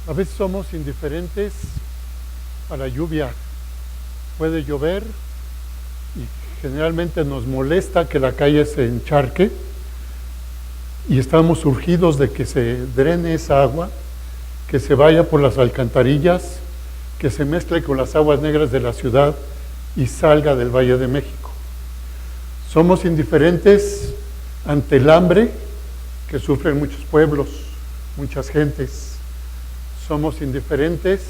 A veces somos indiferentes a la lluvia. Puede llover y generalmente nos molesta que la calle se encharque y estamos urgidos de que se drene esa agua, que se vaya por las alcantarillas, que se mezcle con las aguas negras de la ciudad y salga del Valle de México. Somos indiferentes ante el hambre que sufren muchos pueblos, muchas gentes. Somos indiferentes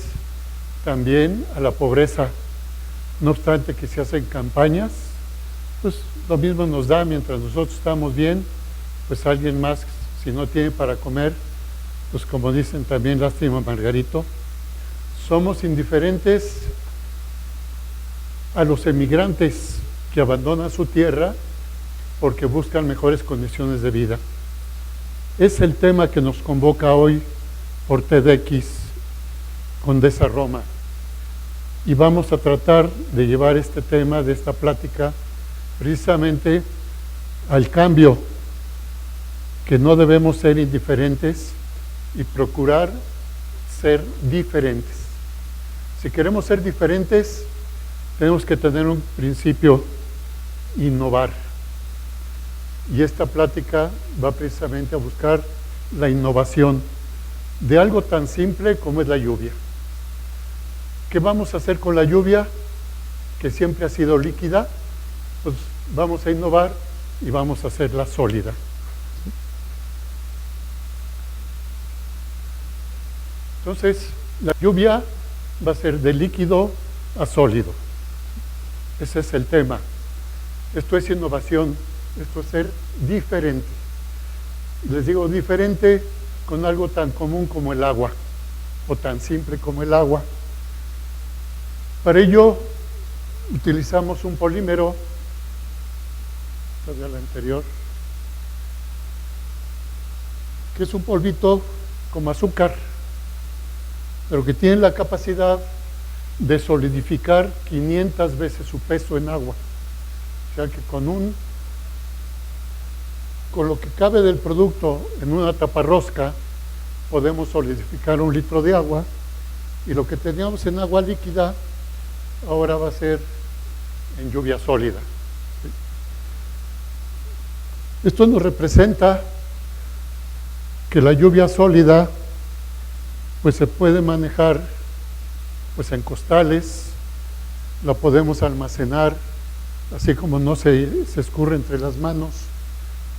también a la pobreza. No obstante que se hacen campañas, pues lo mismo nos da mientras nosotros estamos bien, pues alguien más, si no tiene para comer, pues como dicen también, lástima Margarito. Somos indiferentes a los emigrantes que abandonan su tierra porque buscan mejores condiciones de vida. Es el tema que nos convoca hoy por TEDx Condesa Roma. Y vamos a tratar de llevar este tema de esta plática precisamente al cambio, que no debemos ser indiferentes y procurar ser diferentes. Si queremos ser diferentes, tenemos que tener un principio: innovar. Y esta plática va precisamente a buscar la innovación de algo tan simple como es la lluvia. ¿Qué vamos a hacer con la lluvia, que siempre ha sido líquida? Pues vamos a innovar y vamos a hacerla sólida. Entonces, la lluvia va a ser de líquido a sólido. Ese es el tema. Esto es innovación, esto es ser diferente. Les digo diferente con algo tan común como el agua, o tan simple como el agua. Para ello utilizamos un polímero, la anterior, que es un polvito como azúcar, pero que tiene la capacidad de solidificar 500 veces su peso en agua. O sea que con lo que cabe del producto en una taparrosca podemos solidificar 1 litro de agua, y lo que teníamos en agua líquida ahora va a ser en lluvia sólida. Esto nos representa que la lluvia sólida pues se puede manejar pues en costales, la podemos almacenar, así como no se escurre entre las manos,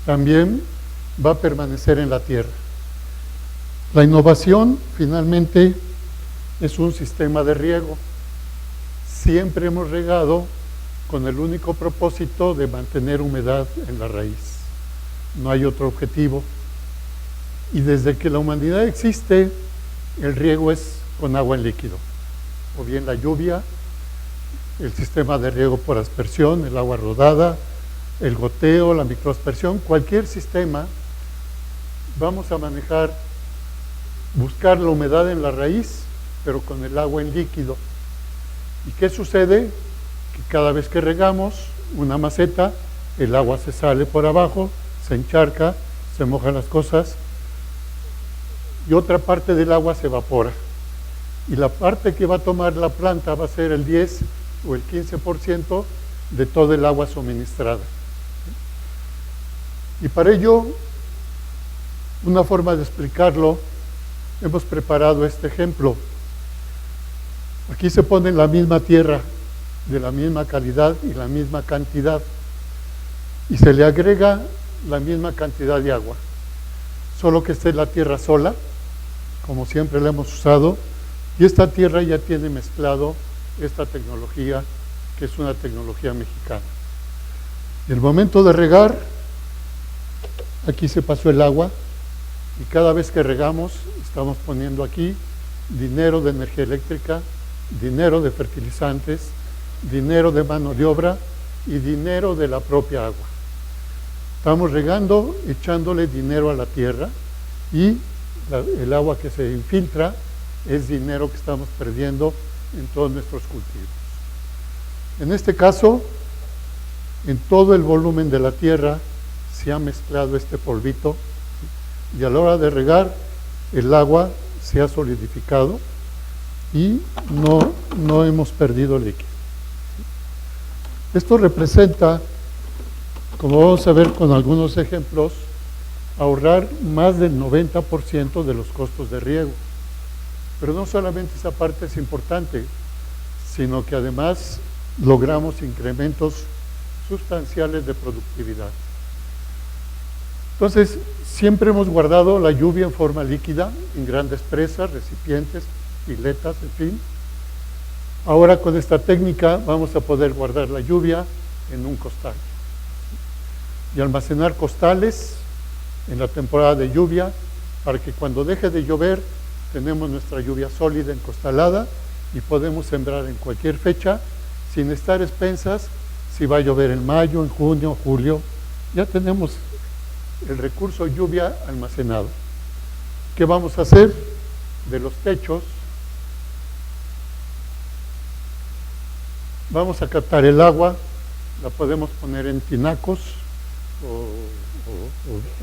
también va a permanecer en la tierra. La innovación finalmente es un sistema de riego. Siempre hemos regado con el único propósito de mantener humedad en la raíz. No hay otro objetivo. Y desde que la humanidad existe, el riego es con agua en líquido, o bien la lluvia, el sistema de riego por aspersión, el agua rodada, el goteo, la microaspersión, cualquier sistema. Vamos a buscar la humedad en la raíz, pero con el agua en líquido. ¿Y qué sucede? Que cada vez que regamos una maceta, el agua se sale por abajo, se encharca, se mojan las cosas, y otra parte del agua se evapora. Y la parte que va a tomar la planta va a ser el 10 o el 15% de todo el agua suministrada. Y para ello, una forma de explicarlo, hemos preparado este ejemplo. Aquí se pone la misma tierra, de la misma calidad y la misma cantidad, y se le agrega la misma cantidad de agua, solo que esta es la tierra sola, como siempre la hemos usado, y esta tierra ya tiene mezclado esta tecnología, que es una tecnología mexicana. En el momento de regar, aquí se pasó el agua, y cada vez que regamos estamos poniendo aquí dinero de energía eléctrica, dinero de fertilizantes, dinero de mano de obra y dinero de la propia agua. Estamos regando, echándole dinero a la tierra, y el agua que se infiltra es dinero que estamos perdiendo en todos nuestros cultivos. En este caso, en todo el volumen de la tierra se ha mezclado este polvito, y a la hora de regar, el agua se ha solidificado y no hemos perdido líquido. Esto representa, como vamos a ver con algunos ejemplos, ahorrar más del 90% de los costos de riego. Pero no solamente esa parte es importante, sino que además logramos incrementos sustanciales de productividad. Entonces, siempre hemos guardado la lluvia en forma líquida, en grandes presas, recipientes, piletas, en fin. Ahora con esta técnica vamos a poder guardar la lluvia en un costal y almacenar costales en la temporada de lluvia para que cuando deje de llover tenemos nuestra lluvia sólida encostalada y podemos sembrar en cualquier fecha sin estar expensas si va a llover en mayo, en junio, julio. Ya tenemos el recurso lluvia almacenado. ¿Qué vamos a hacer? De los techos vamos a captar el agua, la podemos poner en tinacos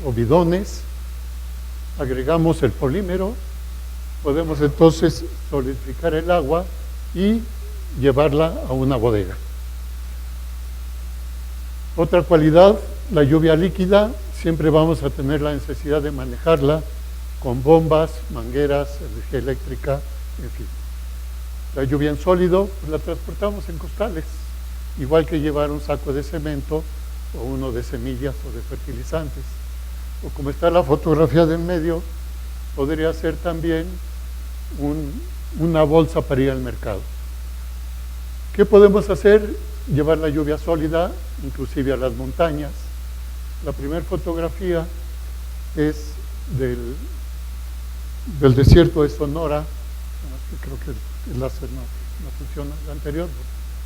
o bidones, agregamos el polímero, podemos entonces solidificar el agua y llevarla a una bodega. Otra cualidad, la lluvia líquida, siempre vamos a tener la necesidad de manejarla con bombas, mangueras, energía eléctrica, en fin. La lluvia en sólido, pues la transportamos en costales, igual que llevar un saco de cemento o uno de semillas o de fertilizantes. O como está la fotografía del medio, podría ser también una bolsa para ir al mercado. ¿Qué podemos hacer? Llevar la lluvia sólida, inclusive a las montañas. La primera fotografía es del desierto de Sonora. Creo que el láser no funciona. La anterior,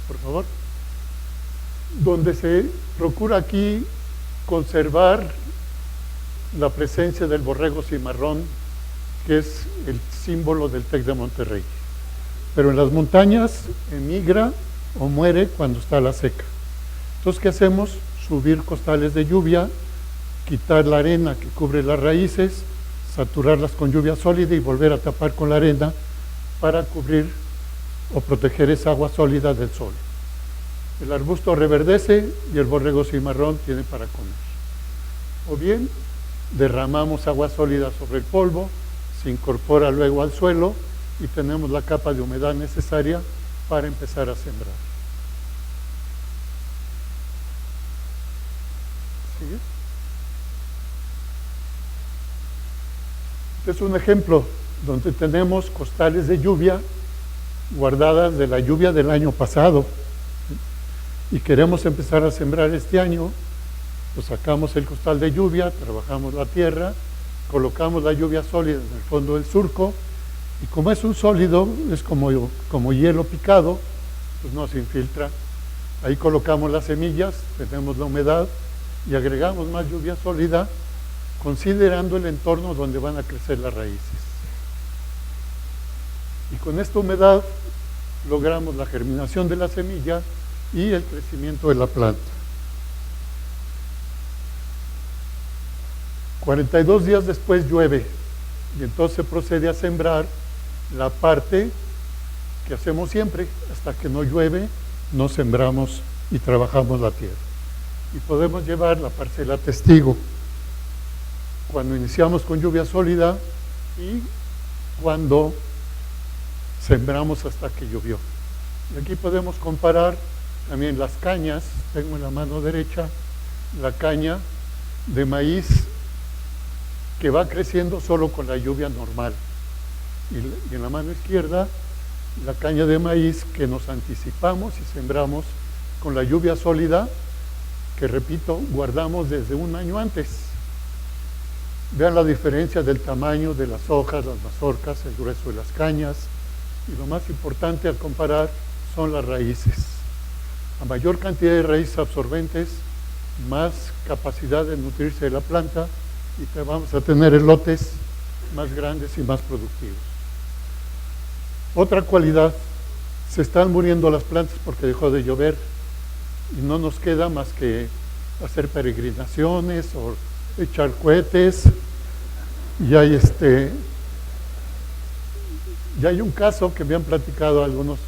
por favor. Donde se procura aquí conservar la presencia del borrego cimarrón, que es el símbolo del TEC de Monterrey. Pero en las montañas emigra o muere cuando está la seca. Entonces, ¿qué hacemos? Subir costales de lluvia, quitar la arena que cubre las raíces, saturarlas con lluvia sólida y volver a tapar con la arena para cubrir o proteger esa agua sólida del sol. El arbusto reverdece y el borrego cimarrón tiene para comer. O bien, derramamos agua sólida sobre el polvo, se incorpora luego al suelo y tenemos la capa de humedad necesaria para empezar a sembrar. ¿Sigue? Este es un ejemplo donde tenemos costales de lluvia guardadas de la lluvia del año pasado y queremos empezar a sembrar este año. Pues sacamos el costal de lluvia, trabajamos la tierra, colocamos la lluvia sólida en el fondo del surco y como es un sólido, es como hielo picado, pues no se infiltra. Ahí colocamos las semillas, tenemos la humedad y agregamos más lluvia sólida considerando el entorno donde van a crecer las raíces. Y con esta humedad logramos la germinación de la semilla y el crecimiento de la planta. 42 días después llueve y entonces se procede a sembrar la parte que hacemos siempre. Hasta que no llueve, no sembramos y trabajamos la tierra. Y podemos llevar la parcela testigo cuando iniciamos con lluvia sólida y cuando sembramos hasta que llovió. Y aquí podemos comparar también las cañas. Tengo en la mano derecha la caña de maíz que va creciendo solo con la lluvia normal y en la mano izquierda la caña de maíz que nos anticipamos y sembramos con la lluvia sólida que, repito, guardamos desde un año antes. Vean la diferencia del tamaño de las hojas, las mazorcas, el grueso de las cañas y lo más importante al comparar son las raíces. A mayor cantidad de raíces absorbentes, más capacidad de nutrirse de la planta y vamos a tener elotes más grandes y más productivos. Otra cualidad, se están muriendo las plantas porque dejó de llover y no nos queda más que hacer peregrinaciones o echar cohetes y hay Ya hay un caso que me han platicado algunos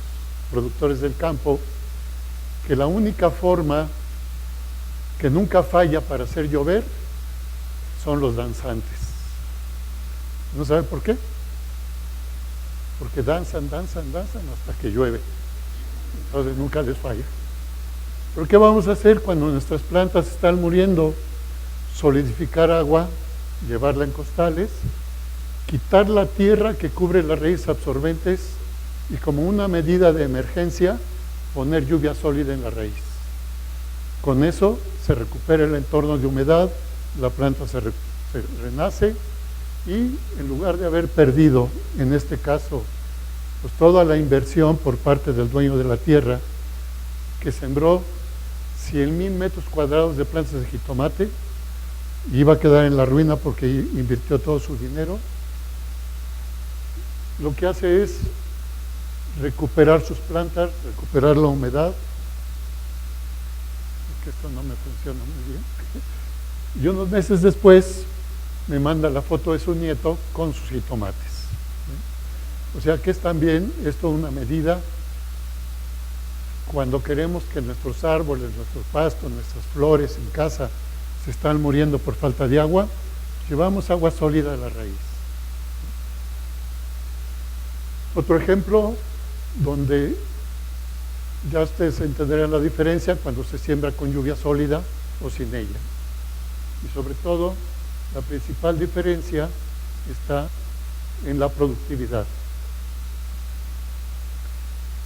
productores del campo, que la única forma que nunca falla para hacer llover son los danzantes. ¿No saben por qué? Porque danzan hasta que llueve. Entonces nunca les falla. ¿Pero qué vamos a hacer cuando nuestras plantas están muriendo? Solidificar agua, llevarla en costales, quitar la tierra que cubre las raíces absorbentes y, como una medida de emergencia, poner lluvia sólida en la raíz. Con eso se recupera el entorno de humedad, la planta se renace y, en lugar de haber perdido, en este caso, pues toda la inversión por parte del dueño de la tierra, que sembró 100,000 metros cuadrados de plantas de jitomate, iba a quedar en la ruina porque invirtió todo su dinero, lo que hace es recuperar sus plantas, recuperar la humedad. Que esto no me funciona muy bien. Y unos meses después me manda la foto de su nieto con sus jitomates. O sea que es también esto una medida cuando queremos que nuestros árboles, nuestros pastos, nuestras flores en casa se están muriendo por falta de agua, llevamos agua sólida a la raíz. Otro ejemplo donde ya ustedes entenderán la diferencia cuando se siembra con lluvia sólida o sin ella. Y sobre todo, la principal diferencia está en la productividad.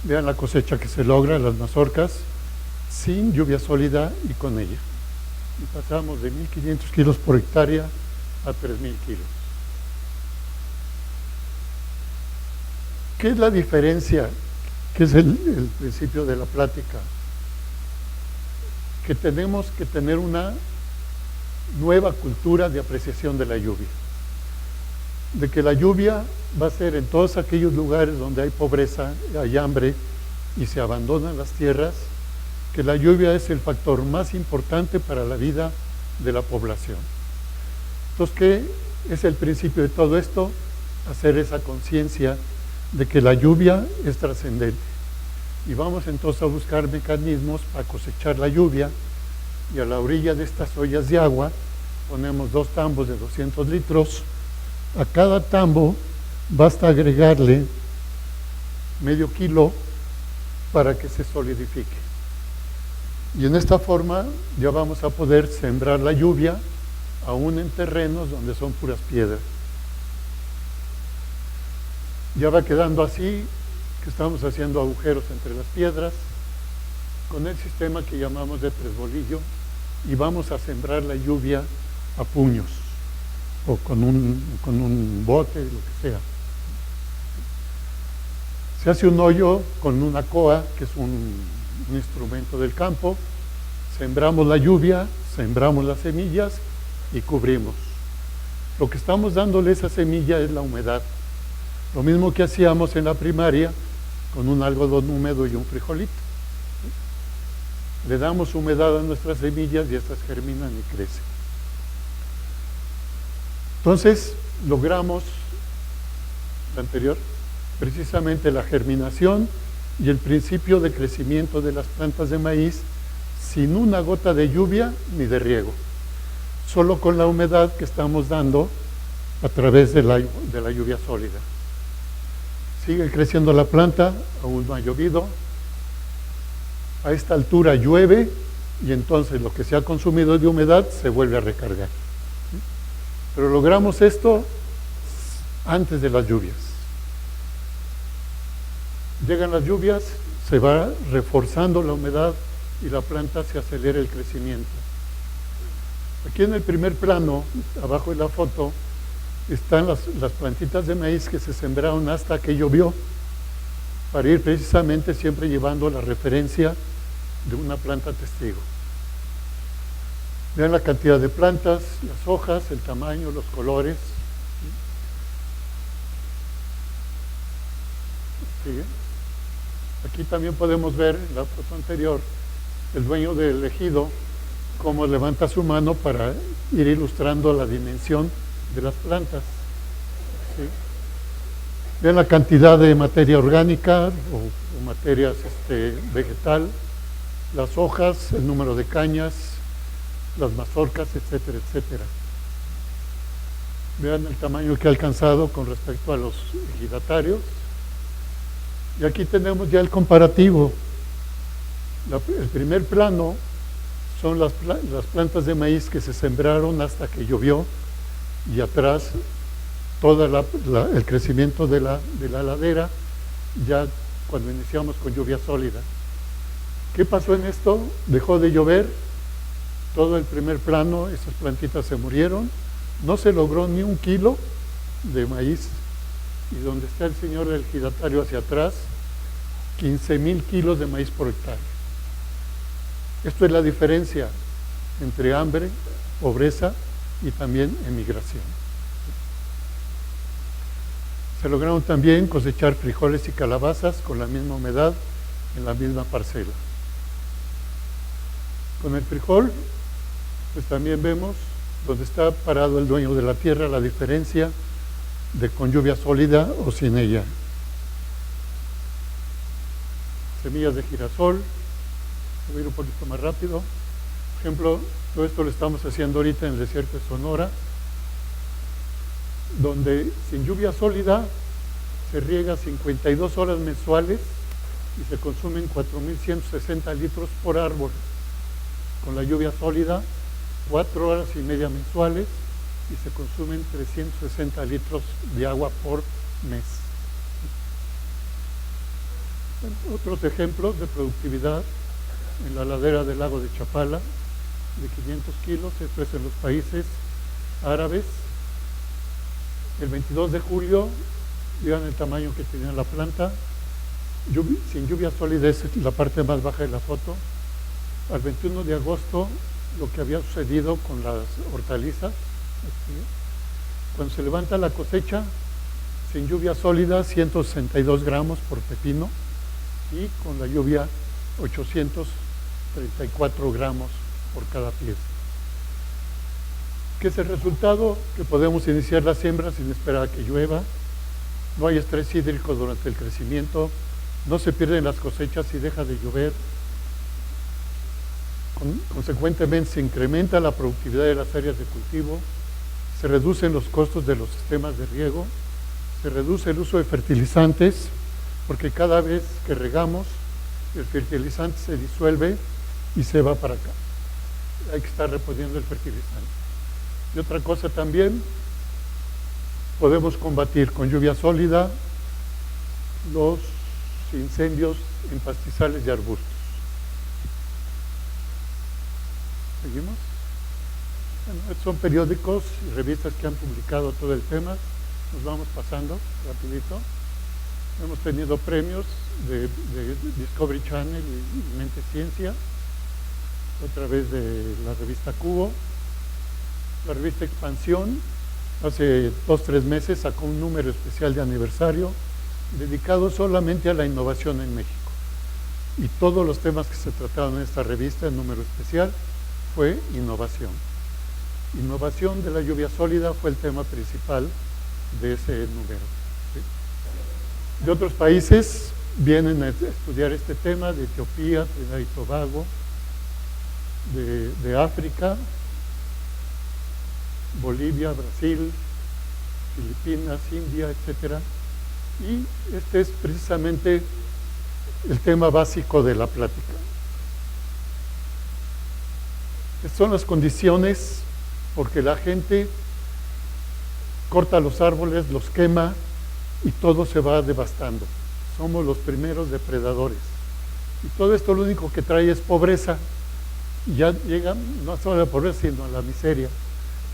Vean la cosecha que se logra en las mazorcas sin lluvia sólida y con ella. Y pasamos de 1.500 kilos por hectárea a 3.000 kilos. ¿Qué es la diferencia? ¿Qué es el principio de la plática? Que tenemos que tener una nueva cultura de apreciación de la lluvia. De que la lluvia va a ser en todos aquellos lugares donde hay pobreza, hay hambre y se abandonan las tierras, que la lluvia es el factor más importante para la vida de la población. Entonces, ¿qué es el principio de todo esto? Hacer esa conciencia de que la lluvia es trascendente. Y vamos entonces a buscar mecanismos para cosechar la lluvia, y a la orilla de estas ollas de agua ponemos 2 tambos de 200 litros. A cada tambo basta agregarle medio kilo para que se solidifique. Y en esta forma ya vamos a poder sembrar la lluvia aún en terrenos donde son puras piedras. Ya va quedando así, que estamos haciendo agujeros entre las piedras con el sistema que llamamos de tresbolillo, y vamos a sembrar la lluvia a puños o con un bote, lo que sea. Se hace un hoyo con una coa, que es un instrumento del campo, sembramos la lluvia, sembramos las semillas y cubrimos. Lo que estamos dándole a esa semilla es la humedad. Lo mismo que hacíamos en la primaria con un algodón húmedo y un frijolito. Le damos humedad a nuestras semillas y estas germinan y crecen. Entonces, logramos, la anterior, precisamente la germinación y el principio de crecimiento de las plantas de maíz sin una gota de lluvia ni de riego, solo con la humedad que estamos dando a través de la lluvia sólida. Sigue creciendo la planta, aún no ha llovido. A esta altura llueve y entonces lo que se ha consumido de humedad se vuelve a recargar. Pero logramos esto antes de las lluvias. Llegan las lluvias, se va reforzando la humedad y la planta se acelera el crecimiento. Aquí en el primer plano, abajo de la foto, están las plantitas de maíz que se sembraron hasta que llovió, para ir precisamente siempre llevando la referencia de una planta testigo. Vean la cantidad de plantas, las hojas, el tamaño, los colores. ¿Sigue? Aquí también podemos ver en la foto anterior el dueño del ejido cómo levanta su mano para ir ilustrando la dimensión de las plantas. ¿Sí? Vean la cantidad de materia orgánica o materias vegetal, las hojas, el número de cañas, las mazorcas, etcétera, etcétera. Vean el tamaño que ha alcanzado con respecto a los ejidatarios. Y aquí tenemos ya el comparativo. El primer plano son las plantas de maíz que se sembraron hasta que llovió, y atrás todo el crecimiento de la ladera, ya cuando iniciamos con lluvia sólida. ¿Qué pasó en esto? Dejó de llover, todo el primer plano, esas plantitas se murieron, no se logró ni 1 kilo de maíz, y donde está el señor del ejidatario hacia atrás, 15,000 kilos de maíz por hectárea. Esto es la diferencia entre hambre, pobreza y también emigración. Se lograron también cosechar frijoles y calabazas con la misma humedad en la misma parcela. Con el frijol, pues también vemos donde está parado el dueño de la tierra, la diferencia de con lluvia sólida o sin ella. Semillas de girasol, voy a ir un poquito más rápido. Por ejemplo, todo esto lo estamos haciendo ahorita en el desierto de Sonora, donde sin lluvia sólida se riega 52 horas mensuales y se consumen 4,160 litros por árbol. Con la lluvia sólida, 4 horas y media mensuales y se consumen 360 litros de agua por mes. Otros ejemplos de productividad en la ladera del lago de Chapala, de 500 kilos, esto es en los países árabes. El 22 de julio, vean el tamaño que tenía la planta, sin lluvia sólida, es la parte más baja de la foto. Al 21 de agosto, lo que había sucedido con las hortalizas, cuando se levanta la cosecha, sin lluvia sólida, 162 gramos por pepino, y con la lluvia 834 gramos por cada pieza. ¿Qué es el resultado? Que podemos iniciar la siembra sin esperar a que llueva, no hay estrés hídrico durante el crecimiento, no se pierden las cosechas si deja de llover, consecuentemente se incrementa la productividad de las áreas de cultivo, se reducen los costos de los sistemas de riego, se reduce el uso de fertilizantes, porque cada vez que regamos, el fertilizante se disuelve y se va para acá. Hay que estar reponiendo el fertilizante. Y otra cosa también, podemos combatir con lluvia sólida los incendios en pastizales y arbustos. ¿Seguimos? Bueno, estos son periódicos y revistas que han publicado todo el tema. Nos vamos pasando rapidito. Hemos tenido premios de Discovery Channel y Mente Ciencia, a través de la revista Cubo. La revista Expansión, hace 2-3 meses, sacó un número especial de aniversario dedicado solamente a la innovación en México. Y todos los temas que se trataron en esta revista, el número especial, fue innovación. Innovación de la lluvia sólida fue el tema principal de ese número. ¿Sí? De otros países vienen a estudiar este tema, de Etiopía, Trinidad y Tobago, de África, Bolivia, Brasil, Filipinas, India, etc. Y este es precisamente el tema básico de la plática. Estas son las condiciones porque la gente corta los árboles, los quema y todo se va devastando. Somos los primeros depredadores. Y todo esto lo único que trae es pobreza. Y ya llegan no solo a la pobreza, sino a la miseria.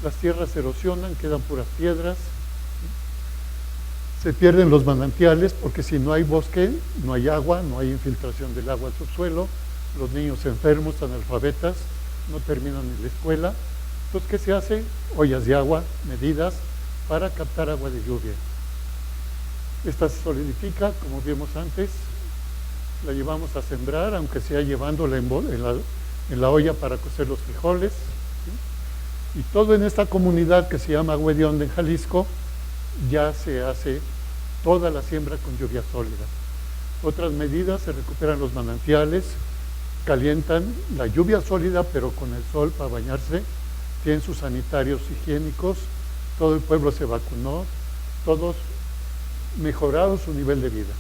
Las tierras se erosionan, quedan puras piedras. Se pierden los manantiales porque si no hay bosque, no hay agua, no hay infiltración del agua al subsuelo. Los niños enfermos, analfabetas, no terminan ni la escuela. Entonces, ¿qué se hace? Ollas de agua, medidas para captar agua de lluvia. Esta se solidifica, como vimos antes, la llevamos a sembrar, aunque sea llevándola en la olla para cocer los frijoles. ¿Sí? Y todo en esta comunidad que se llama Agüedionde en Jalisco ya se hace toda la siembra con lluvia sólida. Otras medidas: se recuperan los manantiales, calientan la lluvia sólida, pero con el sol para bañarse, tienen sus sanitarios higiénicos, todo el pueblo se vacunó, todos mejoraron su nivel de vida.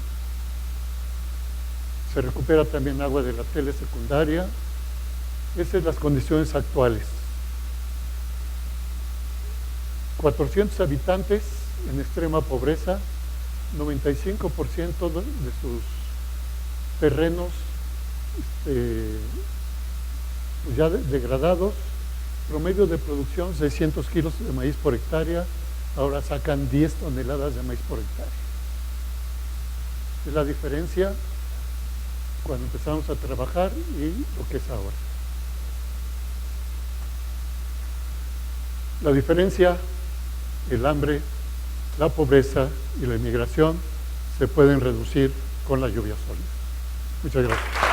Se recupera también agua de la tele secundaria. Esas son las condiciones actuales. 400 habitantes en extrema pobreza, 95% de sus terrenos pues ya degradados, promedio de producción 600 kilos de maíz por hectárea, ahora sacan 10 toneladas de maíz por hectárea. Es la diferencia cuando empezamos a trabajar y lo que es ahora. La diferencia, el hambre, la pobreza y la inmigración se pueden reducir con la lluvia sólida. Muchas gracias.